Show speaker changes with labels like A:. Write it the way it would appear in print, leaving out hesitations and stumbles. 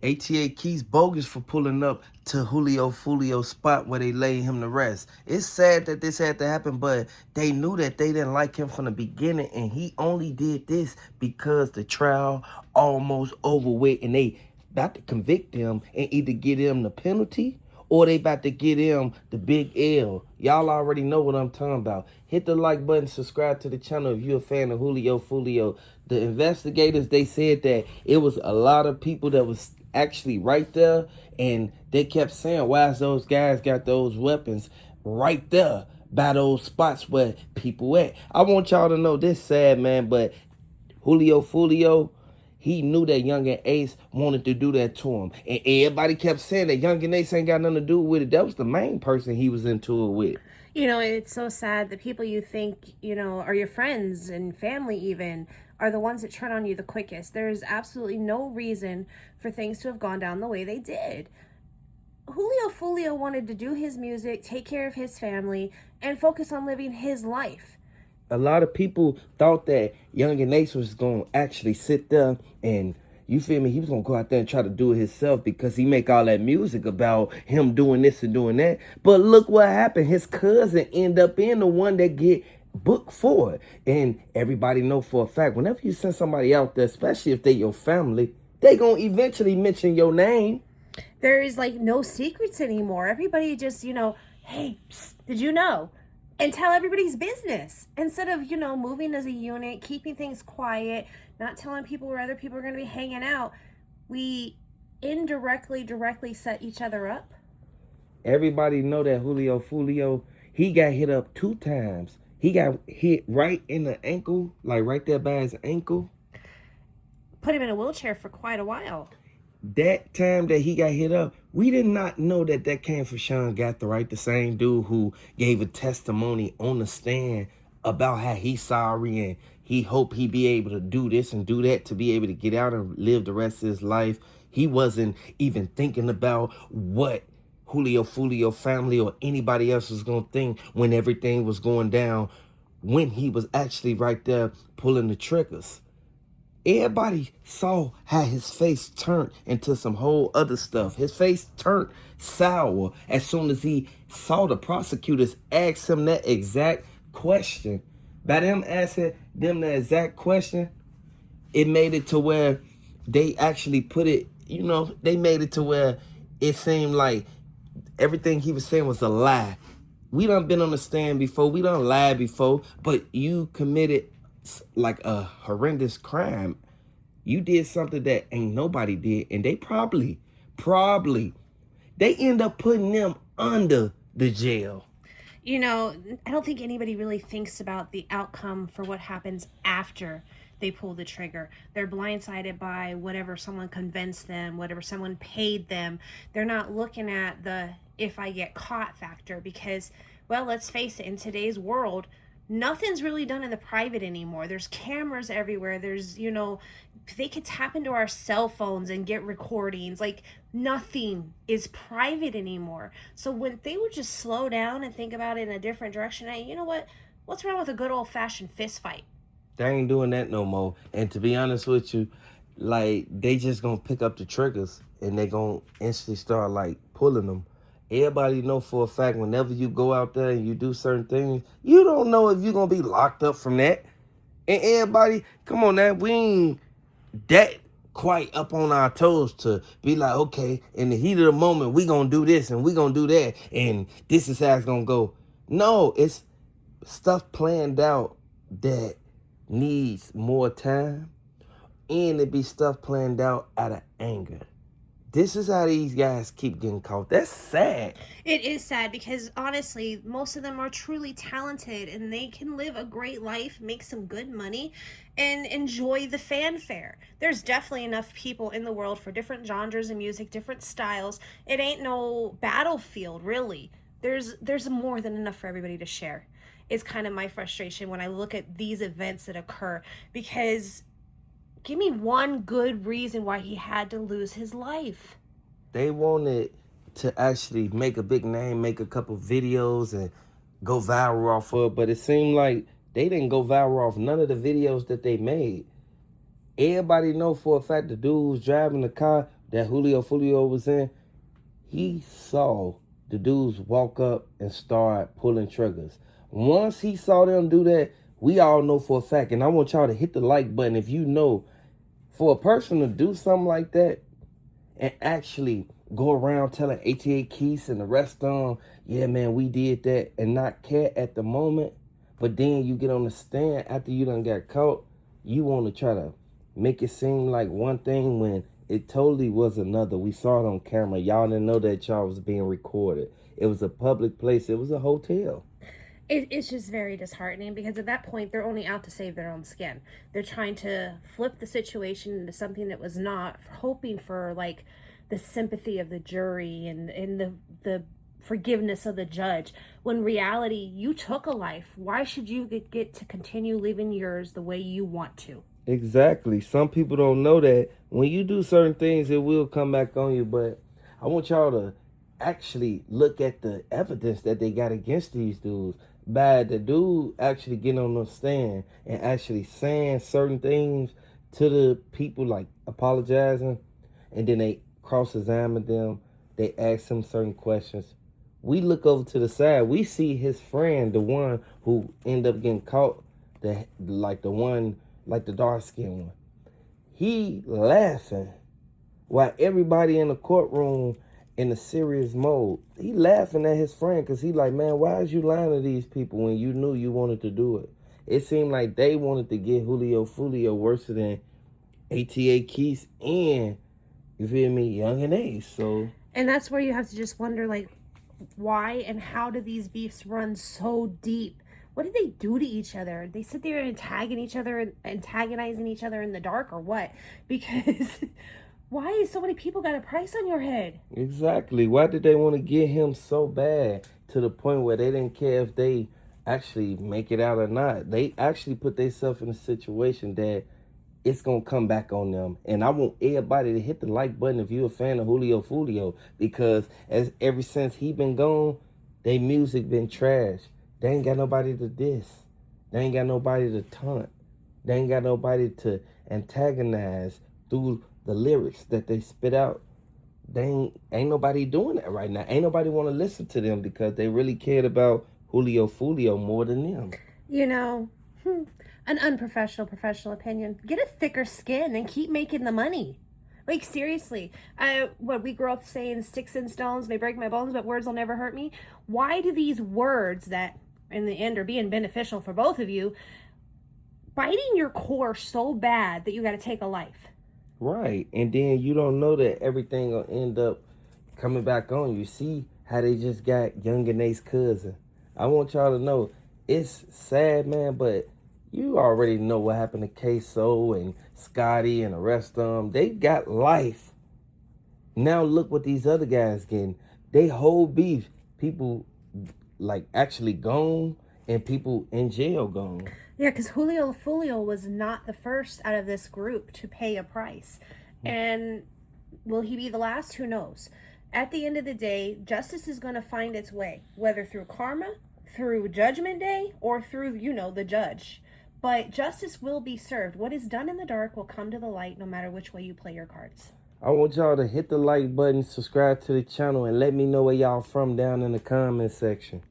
A: ATA Keys bogus for pulling up to Julio Foolio's spot where they laid him to rest. It's sad that this had to happen, but they knew that they didn't like him from the beginning, and he only did this because the trial almost over with, and they about to convict him and either get him the penalty or they about to get him the big L. Y'all already know what I'm talking about. Hit the like button, subscribe to the channel if you're a fan of Julio Foolio. The investigators, they said that it was a lot of people that was actually right there, and they kept saying, why is those guys got those weapons right there by those spots where people at? I want y'all to know this sad, man, but Julio Foolio, he knew that Yungin Ace wanted to do that to him. And everybody kept saying that Yungin Ace ain't got nothing to do with it. That was the main person he was into it with.
B: You know, it's so sad that people you think, are your friends and family even, are the ones that turn on you the quickest. There's absolutely no reason for things to have gone down the way they did. Julio Foolio wanted to do his music, take care of his family, and focus on living his life.
A: A lot of people thought that Yungin Ace was going to actually sit there and, you feel me, he was going to go out there and try to do it himself because he make all that music about him doing this and doing that. But look what happened. His cousin end up being the one that get booked for it. And everybody know for a fact, whenever you send somebody out there, especially if they your family, they going to eventually mention your name.
B: There is like no secrets anymore. Everybody just, hey, psst, did you know? And tell everybody's business instead of, moving as a unit, keeping things quiet, not telling people where other people are going to be hanging out. We directly set each other up.
A: Everybody know that Julio Foolio, he got hit up 2 times. He got hit right in the ankle, like right there by his ankle.
B: Put him in a wheelchair for quite a while.
A: That time that he got hit up, we did not know that came from Sean Gatter, right? The same dude who gave a testimony on the stand about how he's sorry and he hoped he be able to do this and do that to be able to get out and live the rest of his life. He wasn't even thinking about what Julio Foolio family or anybody else was going to think when everything was going down, when he was actually right there pulling the triggers. Everybody saw how his face turned into some whole other stuff. His face turned sour as soon as he saw the prosecutors ask him that exact question. By them asking them the exact question, it made it to where they actually put it, they made it to where it seemed like everything he was saying was a lie. We done been on the stand before. We done lied before. But you committed like a horrendous crime. You did something that ain't nobody did. And they probably, they end up putting them under the jail.
B: I don't think anybody really thinks about the outcome for what happens after they pull the trigger. They're blindsided by whatever someone convinced them, whatever someone paid them. They're not looking at the if I get caught factor because, well, let's face it, in today's world, nothing's really done in the private anymore. There's cameras everywhere. There's, they could tap into our cell phones and get recordings. Like, nothing is private anymore. So when they would just slow down and think about it in a different direction, hey, you know what? What's wrong with a good old-fashioned fist fight?
A: They ain't doing that no more. And to be honest with you, like, they just gonna pick up the triggers and they gonna instantly start, like, pulling them. Everybody know for a fact whenever you go out there and you do certain things, you don't know if you're going to be locked up from that. And everybody, come on now, we ain't that quite up on our toes to be like, okay, in the heat of the moment, we going to do this and we going to do that. And this is how it's going to go. No, it's stuff planned out that needs more time. And it be stuff planned out out of anger. This is how these guys keep getting caught. That's sad.
B: It is sad because honestly, most of them are truly talented and they can live a great life, make some good money, and enjoy the fanfare. There's definitely enough people in the world for different genres of music, different styles. It ain't no battlefield, really. There's more than enough for everybody to share. It's kind of my frustration when I look at these events that occur because give me one good reason why he had to lose his life.
A: They wanted to actually make a big name, make a couple videos, and go viral off of it, but it seemed like they didn't go viral off none of the videos that they made. Everybody know for a fact the dude who was driving the car that Julio Foolio was in, he saw the dudes walk up and start pulling triggers. Once he saw them do that, we all know for a fact, and I want y'all to hit the like button if you know, for a person to do something like that and actually go around telling ATA Quise and the rest of them, yeah, man, we did that, and not care at the moment, but then you get on the stand after you done got caught, you want to try to make it seem like one thing when it totally was another. We saw it on camera. Y'all didn't know that y'all was being recorded. It was a public place. It was a hotel.
B: It's just very disheartening because at that point they're only out to save their own skin. They're trying to flip the situation into something that was not, hoping for like the sympathy of the jury and the forgiveness of the judge, when reality, you took a life. Why should you get to continue living yours the way you want to?
A: Exactly. Some people don't know that when you do certain things, it will come back on you. But I want y'all to actually look at the evidence that they got against these dudes. By the dude actually getting on the stand and actually saying certain things to the people, like apologizing, and then they cross-examine them. They ask them certain questions. We look over to the side. We see his friend, the one who ended up getting caught, the one, like the dark skinned one. He laughing while everybody in the courtroom in a serious mode. He laughing at his friend because he like, man, why is you lying to these people when you knew you wanted to do it? It seemed like they wanted to get Julio Foolio worse than ATA Quise and, you feel me, Yungin Ace. So,
B: and that's where you have to just wonder, like, why and how do these beefs run so deep? What did they do to each other? They sit there and antagonizing each other in the dark, or what? Because why is so many people got a price on your head?
A: exactly. Why did they want to get him so bad to the point where they didn't care if they actually make it out or not? They actually put themselves in a situation that it's going to come back on them. And I want everybody to hit the like button if you're a fan of Julio Foolio, because ever since he been gone, they music been trash. They ain't got nobody to diss. They ain't got nobody to taunt. They ain't got nobody to antagonize through the lyrics that they spit out. They ain't nobody doing that right now. Ain't nobody want to listen to them because they really cared about Julio Foolio more than them.
B: You know, an unprofessional professional opinion. Get a thicker skin and keep making the money. Like, seriously, what we grew up saying, sticks and stones may break my bones, but words will never hurt me. Why do these words that in the end are being beneficial for both of you biting your core so bad that you got to take a life?
A: Right. And then you don't know that everything will end up coming back on you. See how they just got Yungin Ace's cousin. I want y'all to know, it's sad, man, but you already know what happened to Queso and Scotty and the rest of them. They got life. Now look what these other guys getting. They whole beef. People like actually gone and people in jail gone.
B: Yeah, because Julio Foolio was not the first out of this group to pay a price. And will he be the last? Who knows? At the end of the day, justice is going to find its way, whether through karma, through Judgment Day, or through, the judge. But justice will be served. What is done in the dark will come to the light no matter which way you play your cards.
A: I want y'all to hit the like button, subscribe to the channel, and let me know where y'all from down in the comment section.